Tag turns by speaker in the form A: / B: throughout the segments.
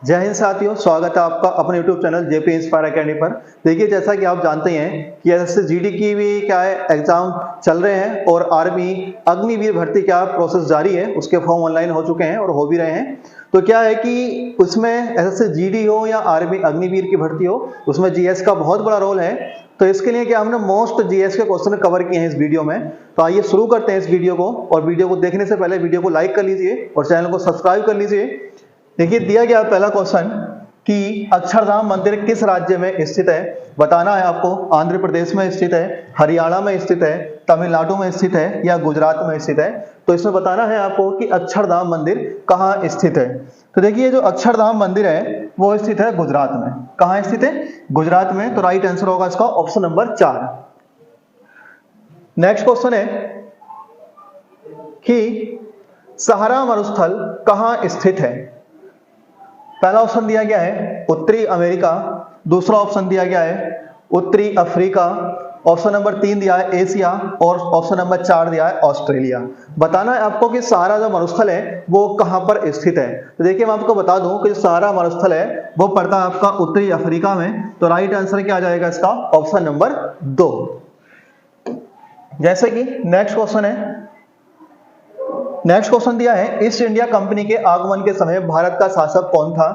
A: जय हिंद साथियों, स्वागत है आपका अपने YouTube channel JP inspire academy पर। देखिए, जैसा कि आप जानते हैं कि एसएससी जीडी की भी क्या है एग्जाम चल रहे हैं और आर्मी अग्निवीर भर्ती क्या प्रोसेस जारी है, उसके फॉर्म ऑनलाइन हो चुके हैं और हो भी रहे हैं। तो क्या है कि उसमें एसएससी जीडी हो या आर्मी अग्निवीर की भर्ती हो, उसमें जीएस का बहुत बड़ा रोल है। तो इसके लिए क्या हमने मोस्ट जीएस के क्वेश्चन कवर किए हैं इस वीडियो में। तो आइए शुरू करते हैं इस वीडियो को, और वीडियो को देखने से पहले वीडियो को लाइक कर लीजिए और चैनल को सब्सक्राइब कर लीजिए। देखिए, दिया गया पहला क्वेश्चन कि अक्षरधाम मंदिर किस राज्य में स्थित है। बताना है आपको आंध्र प्रदेश में स्थित है, हरियाणा में स्थित है, तमिलनाडु में स्थित है या गुजरात में स्थित है। तो इसमें बताना है आपको कि अक्षरधाम मंदिर कहाँ स्थित है। तो देखिए, जो अक्षरधाम मंदिर है वो स्थित है गुजरात में। कहाँ स्थित है? गुजरात में। तो राइट आंसर होगा इसका ऑप्शन नंबर 4। नेक्स्ट क्वेश्चन है कि सहारा मरुस्थल कहाँ स्थित है। पहला ऑप्शन दिया गया है उत्तरी अमेरिका, दूसरा ऑप्शन दिया गया है उत्तरी अफ्रीका, ऑप्शन नंबर 3 दिया है एशिया और ऑप्शन नंबर 4 दिया है ऑस्ट्रेलिया। बताना है आपको कि सहारा जो मरुस्थल है वो कहां पर स्थित है। तो देखिए, मैं आपको बता दूं कि जो सहारा मरुस्थल है वो पड़ता है आपका उत्तरी अफ्रीका में। तो राइट आंसर क्या आ जाएगा इसका ऑप्शन नंबर 2। जैसे कि नेक्स्ट क्वेश्चन है, नेक्स्ट क्वेश्चन दिया है ईस्ट इंडिया कंपनी के आगमन के समय भारत का शासक कौन था।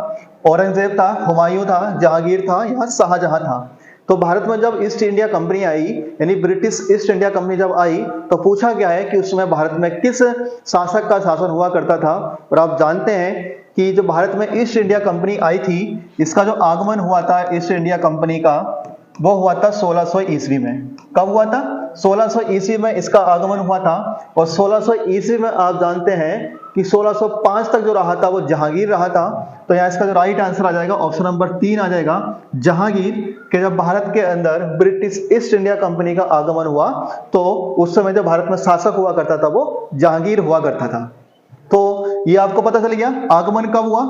A: औरंगजेब था, हुमायूं था, जहांगीर था या शाहजहां था। तो भारत में जब ईस्ट इंडिया कंपनी आई, यानी ब्रिटिश ईस्ट इंडिया कंपनी जब आई, तो पूछा गया है कि उस समय भारत में किस शासक का शासन हुआ करता था। और आप जानते हैं कि जो भारत में ईस्ट इंडिया कंपनी आई थी, इसका जो आगमन हुआ था ईस्ट इंडिया कंपनी का, वो हुआ था 1600 ईस्वी में। कब हुआ था? 1600 ईस्वी में इसका आगमन हुआ था। और 1600 ईस्वी में आप जानते हैं कि 1605 तक जो रहा था वो जहांगीर रहा था। तो यहाँ इसका जो राइट आंसर आ जाएगा ऑप्शन नंबर 3 आ जाएगा। जहांगीर के जब भारत के अंदर ब्रिटिश ईस्ट इंडिया कंपनी का आगमन हुआ, तो उस समय जो भारत में शासक हुआ करता था वो जहांगीर हुआ करता था। तो ये आपको पता चल गया आगमन कब हुआ,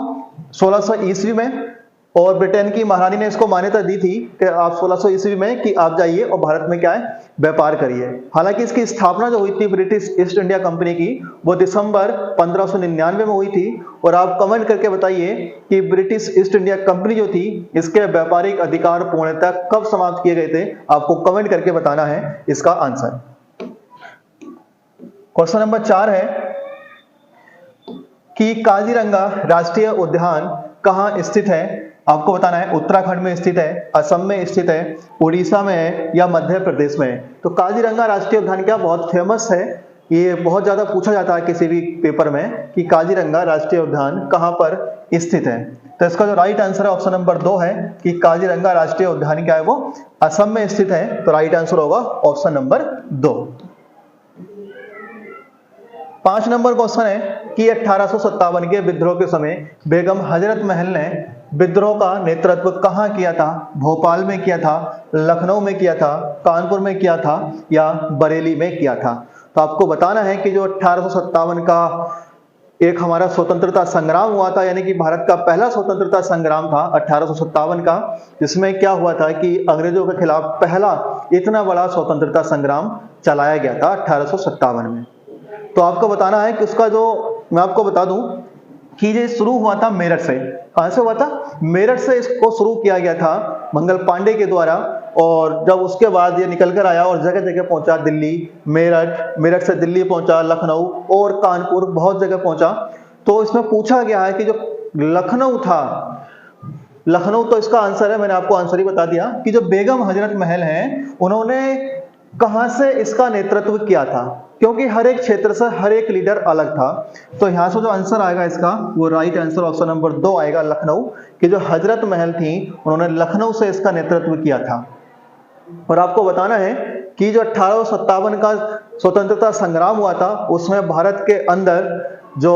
A: 1600 ईस्वी में। और ब्रिटेन की महारानी ने इसको मान्यता दी थी कि आप 1600 ईस्वी में कि आप जाइए और भारत में क्या है व्यापार करिए। हालांकि इसकी स्थापना जो हुई थी ब्रिटिश ईस्ट इंडिया कंपनी की, वो दिसंबर 1599 में हुई थी। और आप कमेंट करके बताइए कि ब्रिटिश ईस्ट इंडिया कंपनी जो थी, इसके व्यापारिक अधिकार पूर्णतः कब समाप्त किए गए थे। आपको कमेंट करके बताना है इसका आंसर। क्वेश्चन नंबर 4 है कि काजीरंगा राष्ट्रीय उद्यान कहाँ स्थित है। आपको बताना है उत्तराखंड में स्थित है, असम में स्थित है, उड़ीसा में है या मध्य प्रदेश में है। तो काजीरंगा राष्ट्रीय उद्यान क्या बहुत फेमस है, ये बहुत ज्यादा पूछा जाता है किसी भी पेपर में कि काजीरंगा राष्ट्रीय उद्यान कहां पर स्थित है। तो इसका जो राइट आंसर है ऑप्शन नंबर 2 है कि काजीरंगा राष्ट्रीय उद्यान क्या है वो असम में स्थित है। तो राइट आंसर होगा ऑप्शन नंबर 2। 5 नंबर क्वेश्चन है कि 1857 के विद्रोह के समय बेगम हजरत महल ने विद्रोह का नेतृत्व कहां किया था। भोपाल में किया था, लखनऊ में किया था, कानपुर में किया था या बरेली में किया था। तो आपको बताना है कि जो 1857 का एक हमारा स्वतंत्रता संग्राम हुआ था, यानी कि भारत का पहला स्वतंत्रता संग्राम था 1857 का, जिसमें क्या हुआ था कि अंग्रेजों के खिलाफ पहला इतना बड़ा स्वतंत्रता संग्राम चलाया गया था 1857 में। तो आपको बताना है कि उसका जो मैं आपको बता दूं कि ये शुरू हुआ था मेरठ से। कहां से हुआ था? मेरठ से इसको शुरू किया गया था मंगल पांडे के द्वारा। और जब उसके बाद ये निकल कर आया और जगह जगह पहुंचा, दिल्ली, मेरठ, मेरठ से दिल्ली पहुंचा, लखनऊ और कानपुर, बहुत जगह पहुंचा। तो इसमें पूछा गया है कि जो लखनऊ था, लखनऊ, तो इसका आंसर है, मैंने आपको आंसर ही बता दिया कि जो बेगम हजरत महल हैं उन्होंने कहां से इसका नेतृत्व किया था, क्योंकि हर एक क्षेत्र से हर एक लीडर अलग था। तो यहां से जो आंसर आएगा इसका वो राइट आंसर ऑप्शन नंबर 2 आएगा, लखनऊ। कि जो हजरत महल थी उन्होंने लखनऊ से इसका नेतृत्व किया था। और आपको बताना है कि जो 1857 का स्वतंत्रता संग्राम हुआ था, उसमें भारत के अंदर जो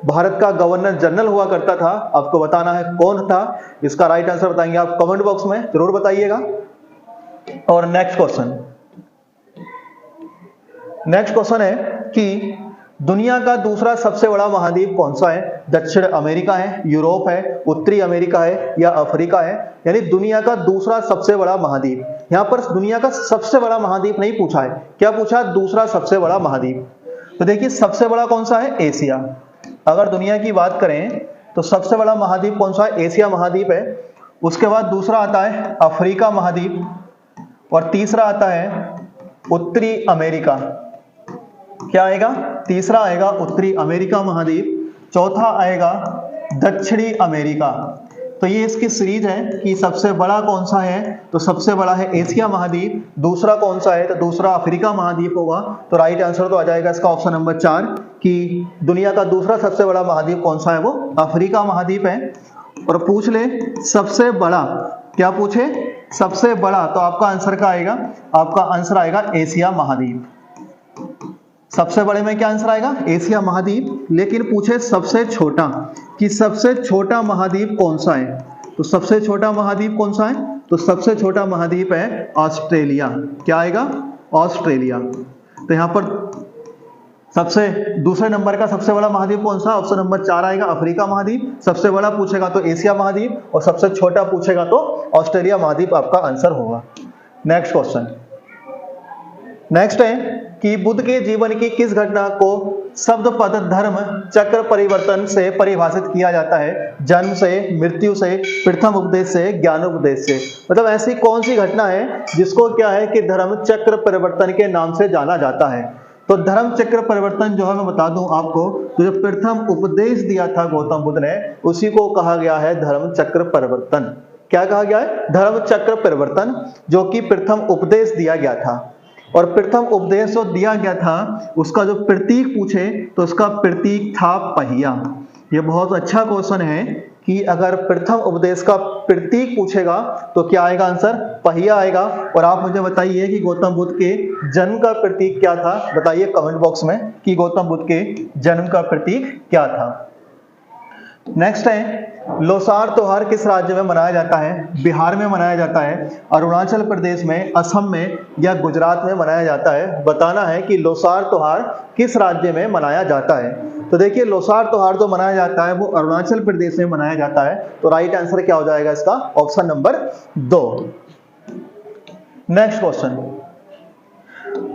A: भारत का गवर्नर जनरल हुआ करता था, आपको बताना है कौन था। इसका राइट आंसर बताएंगे आप कमेंट बॉक्स में जरूर बताइएगा। और नेक्स्ट क्वेश्चन है कि दुनिया का दूसरा सबसे बड़ा महाद्वीप कौन सा है। दक्षिण अमेरिका है, यूरोप है, उत्तरी अमेरिका है या अफ्रीका है। यानी दुनिया का दूसरा सबसे बड़ा महाद्वीप। यहां पर दुनिया का सबसे बड़ा महाद्वीप नहीं पूछा है, क्या पूछा? दूसरा सबसे बड़ा महाद्वीप। तो देखिए, सबसे बड़ा कौन सा है? एशिया। अगर दुनिया की बात करें तो सबसे बड़ा महाद्वीप कौन सा है? एशिया महाद्वीप है। उसके बाद दूसरा आता है अफ्रीका महाद्वीप और तीसरा आता है उत्तरी अमेरिका। क्या आएगा? तीसरा आएगा उत्तरी अमेरिका महाद्वीप, चौथा आएगा दक्षिणी अमेरिका। तो ये इसकी सीरीज है कि सबसे बड़ा कौन सा है, तो सबसे बड़ा है एशिया महाद्वीप, दूसरा कौन सा है, तो दूसरा अफ्रीका महाद्वीप होगा। तो राइट आंसर तो आ जाएगा इसका ऑप्शन नंबर 4 कि दुनिया का दूसरा सबसे बड़ा महाद्वीप कौन सा है, वो अफ्रीका महाद्वीप है। और पूछ ले सबसे बड़ा, क्या पूछे? सबसे बड़ा, तो आपका आंसर क्या आएगा? आपका आंसर आएगा एशिया महाद्वीप। सबसे बड़े में क्या आंसर आएगा? एशिया महाद्वीप। लेकिन पूछे सबसे छोटा, कि सबसे छोटा महाद्वीप कौन सा है, तो सबसे छोटा महाद्वीप कौन सा है? तो सबसे छोटा महाद्वीप है ऑस्ट्रेलिया। क्या आएगा? ऑस्ट्रेलिया। तो यहां पर सबसे दूसरे नंबर का सबसे बड़ा महाद्वीप कौन सा? ऑप्शन नंबर 4 आएगा अफ्रीका महाद्वीप। सबसे बड़ा पूछेगा तो एशिया महाद्वीप और सबसे छोटा पूछेगा तो ऑस्ट्रेलिया महाद्वीप आपका आंसर होगा। Next question. नेक्स्ट है कि बुद्ध के जीवन की किस घटना को शब्द पद धर्म चक्र परिवर्तन से परिभाषित किया जाता है? जन्म से, मृत्यु से, प्रथम उपदेश से, ज्ञानोपदेश से। मतलब ऐसी कौन सी घटना है जिसको क्या है कि धर्म चक्र परिवर्तन के नाम से जाना जाता है? तो धर्म चक्र परिवर्तन जो है मैं बता दूं आपको, तो जो प्रथम उपदेश दिया था गौतम बुद्ध ने, उसी को कहा गया है धर्म चक्र परिवर्तन। क्या कहा गया है? धर्म चक्र परिवर्तन, जो कि प्रथम उपदेश दिया गया था। और प्रथम उपदेश जो दिया गया था उसका जो प्रतीक पूछे तो उसका प्रतीक था पहिया। ये बहुत अच्छा क्वेश्चन है कि अगर प्रथम उपदेश का प्रतीक पूछेगा तो क्या आएगा आंसर? पहिया आएगा। और आप मुझे बताइए कि गौतम बुद्ध के जन्म का प्रतीक क्या था? बताइए कमेंट बॉक्स में कि गौतम बुद्ध के जन्म का प्रतीक क्या था। नेक्स्ट है लोसार त्योहार किस राज्य में मनाया जाता है? बिहार में मनाया जाता है, अरुणाचल प्रदेश में, असम में या गुजरात में मनाया जाता है? बताना है कि लोसार त्योहार किस राज्य में मनाया जाता है। तो देखिए लोसार त्योहार जो मनाया जाता है वो अरुणाचल प्रदेश में मनाया जाता है। तो राइट आंसर क्या हो जाएगा इसका? Option number 2। नेक्स्ट क्वेश्चन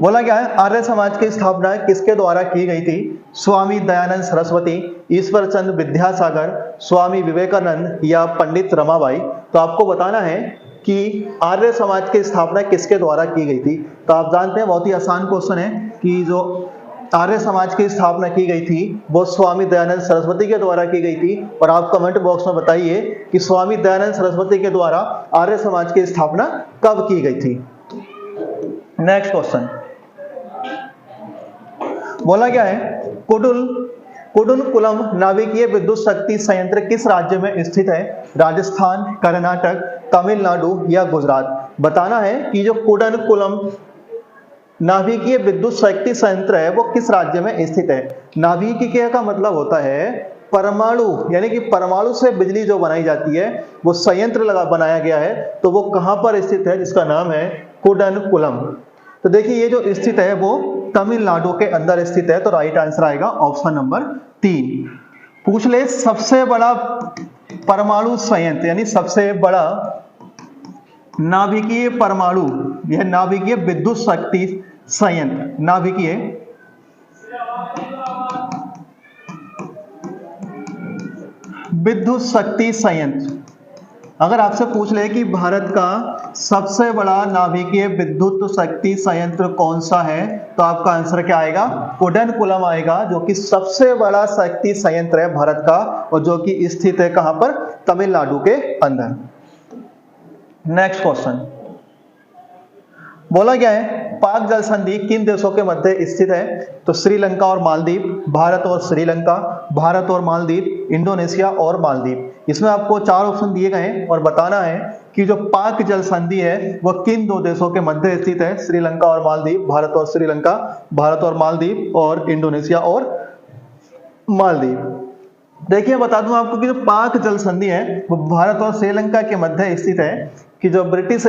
A: बोला क्या है? आर्य समाज की स्थापना किसके द्वारा की गई थी? स्वामी दयानंद सरस्वती, ईश्वर चंद्र विद्यासागर, स्वामी विवेकानंद या पंडित रमाबाई। तो आपको बताना है कि आर्य समाज की स्थापना किसके द्वारा की गई थी। तो आप जानते हैं बहुत ही आसान क्वेश्चन है कि जो आर्य समाज की स्थापना की गई थी वो स्वामी दयानंद सरस्वती के द्वारा की गई थी। और आप कमेंट बॉक्स में बताइए कि स्वामी दयानंद सरस्वती के द्वारा आर्य समाज की स्थापना कब की गई थी। नेक्स्ट क्वेश्चन बोला क्या है? कुडुनकुलम नाभिकीय विद्युत शक्ति संयंत्र किस राज्य में स्थित है? राजस्थान, कर्नाटक, तमिलनाडु या गुजरात। बताना है कि जो कुडुनकुलम नाभिकीय विद्युत शक्ति संयंत्र है वो किस राज्य में स्थित है। नाभिकीय का मतलब होता है परमाणु, यानी कि परमाणु से बिजली जो बनाई जाती है वो संयंत्र बनाया गया है। तो वो कहां पर स्थित है? जिसका नाम है कुडुनकुलम। तो देखिए ये जो स्थित है वो तमिलनाडु के अंदर स्थित है। तो राइट आंसर आएगा ऑप्शन नंबर 3। पूछ ले सबसे बड़ा परमाणु संयंत्र, यानी सबसे बड़ा नाभिकीय परमाणु, यह नाभिकीय विद्युत शक्ति संयंत्र, नाभिकीय विद्युत शक्ति संयंत्र। अगर आपसे पूछ ले कि भारत का सबसे बड़ा नाभिकीय विद्युत शक्ति संयंत्र कौन सा है, तो आपका आंसर क्या आएगा? कुडुनकुलम आएगा, जो कि सबसे बड़ा शक्ति संयंत्र है भारत का और जो कि स्थित है कहां पर? तमिलनाडु के अंदर। नेक्स्ट क्वेश्चन बोला गया है पाक जल संधि किन देशों के मध्य स्थित है? तो श्रीलंका और मालदीव, भारत और श्रीलंका, भारत और मालदीव, इंडोनेशिया और मालदीव। इसमें आपको 4 ऑप्शन दिए गए हैं और बताना है कि जो पाक जल संधि है वह किन 2 देशों के मध्य स्थित है? श्रीलंका और मालदीव, भारत और श्रीलंका, भारत और मालदीव और इंडोनेशिया और मालदीव। देखिए बता दूं आपको कि जो पाक जल संधि है वो भारत और श्रीलंका के मध्य स्थित है। कि जो ब्रिटिश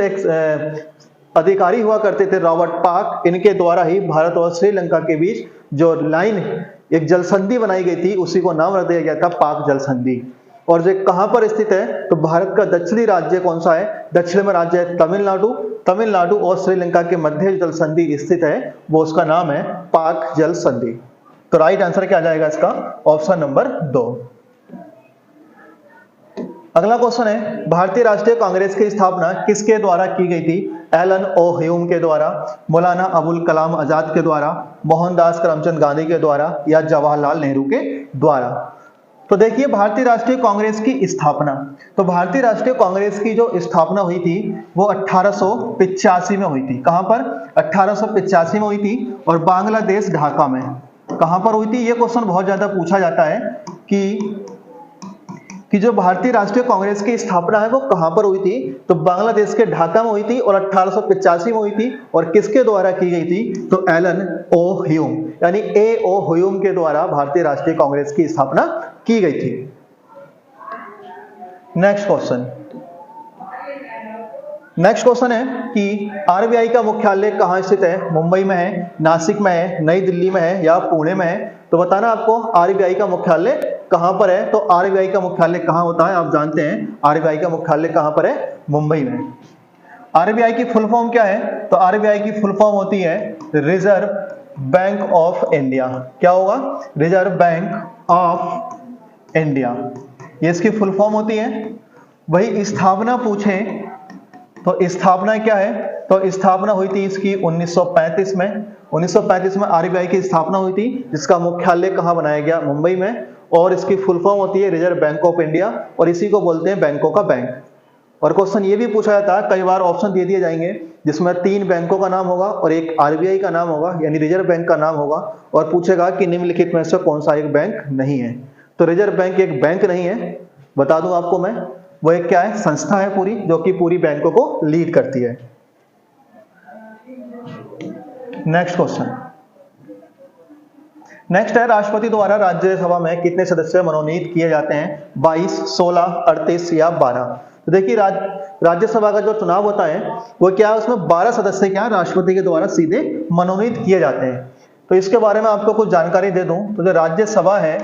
A: अधिकारी हुआ करते थे रॉबर्ट पाक, इनके द्वारा ही भारत और श्रीलंका के बीच जो लाइन एक जल संधि बनाई गई थी उसी को नाम रख दिया गया था पाक जल संधि। और ये कहां पर स्थित है? तो भारत का दक्षिणी राज्य कौन सा है? दक्षिण में राज्य है तमिलनाडु। तमिलनाडु और श्रीलंका के मध्य जल संधि स्थित है वो उसका नाम है पाक जल संधि। तो राइट आंसर क्या आ जाएगा इसका? Option number 2। अगला क्वेश्चन है, भारतीय राष्ट्रीय कांग्रेस की स्थापना किसके द्वारा की गई थी? एलन ओ ह्यूम के द्वारा, मौलाना अबुल कलाम आजाद के द्वारा, मोहनदास करमचंद गांधी के द्वारा या जवाहरलाल नेहरू के द्वारा? तो देखिए भारतीय राष्ट्रीय कांग्रेस की स्थापना, तो भारतीय राष्ट्रीय कांग्रेस की जो स्थापना हुई थी वो 1885 में हुई थी। कहां पर? 1885 में हुई थी और बांग्लादेश ढाका में। कहां पर हुई थी? ये क्वेश्चन बहुत ज्यादा पूछा जाता है कि जो भारतीय राष्ट्रीय कांग्रेस की स्थापना है वो कहां पर हुई थी? तो बांग्लादेश के ढाका में हुई थी और 1885 में हुई थी। और किसके द्वारा की गई थी? तो एलन ओ ह्यूम यानी ए ओ ह्यूम के द्वारा भारतीय राष्ट्रीय कांग्रेस की स्थापना की गई थी। नेक्स्ट क्वेश्चन है कि आरबीआई का मुख्यालय कहां स्थित है? मुंबई में है, नासिक में है, नई दिल्ली में है या पुणे में है? तो बताना आपको आरबीआई का मुख्यालय कहां पर है। तो आरबीआई का मुख्यालय कहां होता है? आप जानते हैं आरबीआई का मुख्यालय कहां पर है? मुंबई में। आरबीआई की फुल फॉर्म क्या है? तो आरबीआई की फुल फॉर्म होती है रिजर्व बैंक ऑफ इंडिया। क्या होगा? रिजर्व बैंक ऑफ इंडिया, ये इसकी फुल फॉर्म होती है। वही स्थापना पूछे तो स्थापना क्या है? तो स्थापना हुई थी इसकी 1935 में। 1935 में आरबीआई की स्थापना हुई थी, जिसका मुख्यालय कहां बनाया गया? मुंबई में। और इसकी फुल फॉर्म होती है रिजर्व बैंक ऑफ इंडिया और इसी को बोलते हैं बैंकों का बैंक। और क्वेश्चन ये भी पूछा जाता है, कई बार ऑप्शन दे दिए जाएंगे जिसमें 3 बैंकों का नाम होगा और एक आरबीआई का नाम होगा यानी रिजर्व बैंक का नाम होगा और पूछेगा कि निम्नलिखित में से कौन सा एक बैंक नहीं है। तो रिजर्व बैंक एक बैंक नहीं है, बता दूं आपको मैं, वो एक क्या है? संस्था है पूरी, जो कि पूरी बैंकों को लीड करती है। नेक्स्ट है, राष्ट्रपति द्वारा राज्यसभा में कितने सदस्य मनोनीत किए जाते हैं? 22, 16, 38 या 12? तो देखिए राज्यसभा का जो चुनाव होता है वो क्या है? उसमें 12 सदस्य क्या राष्ट्रपति के द्वारा सीधे मनोनीत किए जाते हैं। तो इसके बारे में आपको कुछ जानकारी दे दूं तो जो राज्यसभा है,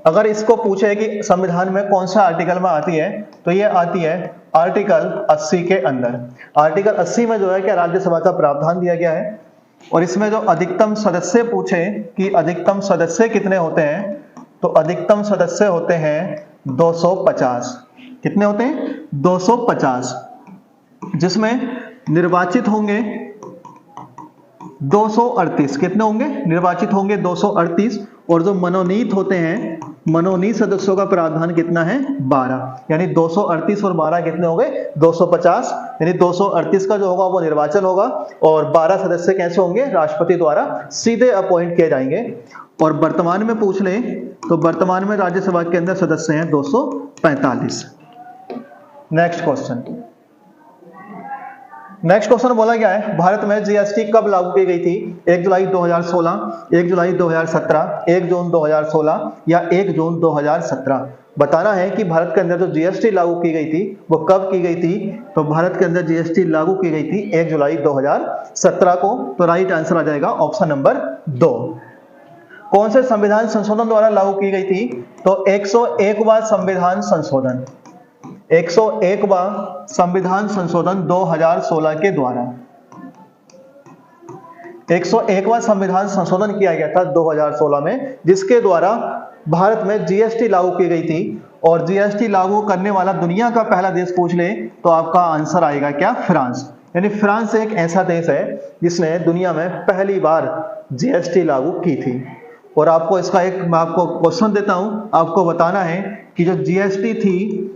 A: अगर इसको पूछे कि संविधान में कौन सा आर्टिकल में आती है, तो ये आती है आर्टिकल 80 के अंदर। आर्टिकल 80 में जो है क्या राज्यसभा का प्रावधान दिया गया है। और इसमें जो अधिकतम सदस्य पूछे कि अधिकतम सदस्य कितने होते हैं, तो अधिकतम सदस्य होते हैं 250। कितने होते हैं? 250, जिसमें निर्वाचित होंगे 238। कितने होंगे? निर्वाचित होंगे 238। और जो मनोनीत होते हैं, मनोनीत सदस्यों का प्रावधान कितना है? 12। यानी 238 और 12 कितने हो गए? 250। यानी 238 का जो होगा वो निर्वाचन होगा और 12 सदस्य कैसे होंगे? राष्ट्रपति द्वारा सीधे अपॉइंट किए जाएंगे। और वर्तमान में पूछ लें तो वर्तमान में राज्यसभा के अंदर सदस्य हैं 245। नेक्स्ट क्वेश्चन बोला गया है, भारत में जीएसटी कब लागू की गई थी? 1 जुलाई 2016, 1 जुलाई 2017, 1 जून 2016 या 1 जून 2017? बताना है कि भारत के अंदर जो जीएसटी लागू की गई थी वो कब की गई थी। तो भारत के अंदर जीएसटी लागू की गई थी 1 जुलाई 2017 को। तो राइट आंसर आ जाएगा ऑप्शन नंबर 2। कौन से संविधान संशोधन द्वारा लागू की गई थी? तो 101वां संविधान संशोधन, 101वां संविधान संशोधन 2016 के द्वारा। 101वां संविधान संशोधन किया गया था 2016 में, जिसके द्वारा भारत में जीएसटी लागू की गई थी। और जीएसटी लागू करने वाला दुनिया का पहला देश पूछ ले तो आपका आंसर आएगा क्या? फ्रांस। यानी फ्रांस एक ऐसा देश है जिसने दुनिया में पहली बार जीएसटी लागू की थी। और आपको इसका एक मैं आपको क्वेश्चन देता हूं, आपको बताना है कि जो जीएसटी थी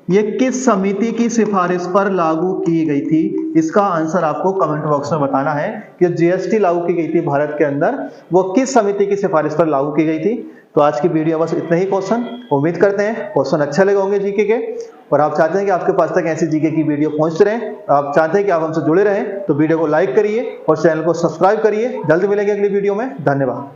A: ये किस समिति की सिफारिश पर लागू की गई थी। इसका आंसर आपको कमेंट बॉक्स में बताना है कि जीएसटी लागू की गई थी भारत के अंदर, वो किस समिति की सिफारिश पर लागू की गई थी। तो आज की वीडियो बस इतने ही क्वेश्चन। उम्मीद करते हैं क्वेश्चन अच्छे लगे होंगे जीके के, और आप चाहते हैं कि आपके पास तक ऐसी जीके की वीडियो पहुंचते रहे, आप चाहते हैं कि आप हमसे जुड़े रहें, तो वीडियो को लाइक करिए और चैनल को सब्सक्राइब करिए। जल्द मिलेंगे अगली वीडियो में। धन्यवाद।